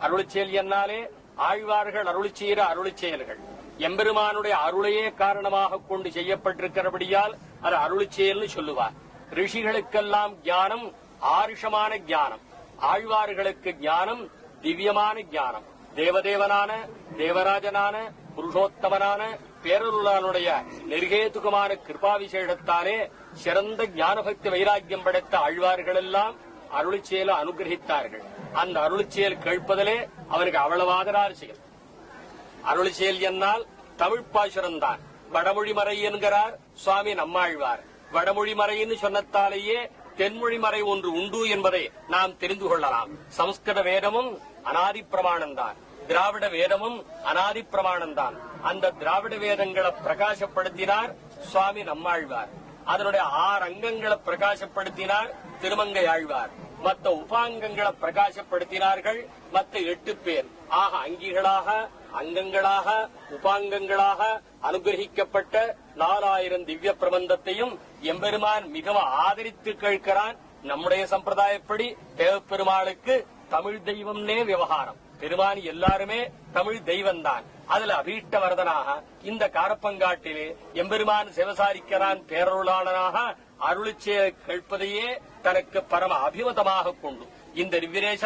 அருளிச்செயல் என்னாலே ஆழ்வார்கள் அருளி செய்கிற அருளிச்செயல்கள் எம்பெருமானுடைய அருளையே காரணமாக கொண்டு செய்யப்பட்டிருக்கிறபடியால் அது அருளிச்செயல்னு சொல்லுவார். ரிஷிகளுக்கெல்லாம் ஞானம் ஆருஷமான ஞானம், ஆழ்வார்களுக்கு ஞானம் திவ்யமான ஞானம். தேவதேவனான தேவராஜனான புருஷோத்தமனான பேரருளானுடைய நிர்கேதுகமான கிருபா விசேஷத்தாலே சிறந்த ஞானபக்தி வைராக்கியம் படைத்த ஆழ்வார்கள் எல்லாம் அருளிச்செயலை அனுகிரகித்தார்கள். அந்த அருளிச்செயல் கேட்பதிலே அவருக்கு அவ்வளவாதராறு செயல். அருளிச்செயல் என்னால் தமிழ் பாசுரம்தான். வடமொழி மறை என்கிறார் சுவாமி நம்மாழ்வார். வடமொழி மறைன்னு சொன்னத்தாலேயே தென்மொழி மறை ஒன்று உண்டு என்பதை நாம் தெரிந்து கொள்ளலாம். சமஸ்கிருத வேதமும் அனாதி பிரமாணம்தான், திராவிட வேதமும் அனாதி பிரமாணம்தான். அந்த திராவிட வேதங்களை பிரகாசப்படுத்தினார் சுவாமி நம்மாழ்வார். அதனுடைய 6 அங்கங்களை பிரகாசப்படுத்தினார் திருமங்கை ஆழ்வார். மற்ற உபாங்கங்களை பிரகாசப்படுத்தினார்கள் மற்ற 8 பேர். ஆக அங்கிகளாக அங்கங்களாக உபாங்கங்களாக அனுகிரகிக்கப்பட்ட 4000 திவ்ய பிரபந்தத்தையும் எம்பெருமான் மிகவும் ஆதரித்து கேட்கிறான். நம்முடைய சம்பிரதாயப்படி தேவப்பெருமாளுக்கு தமிழ் தெய்வம்னே விவகாரம். பெருமான் எல்லாருமே தமிழ் தெய்வம்தான். அதுல அபீஷ்ட வரதனாக இந்த காரப்பங்காட்டிலே எம்பெருமான் சிவசாரிக்கிறான். பேரருளாளனாக அருளிச்செயல் கேட்பதையே தனக்கு பரம அபிமதமாக கொண்டு இந்த நிவிரேசம்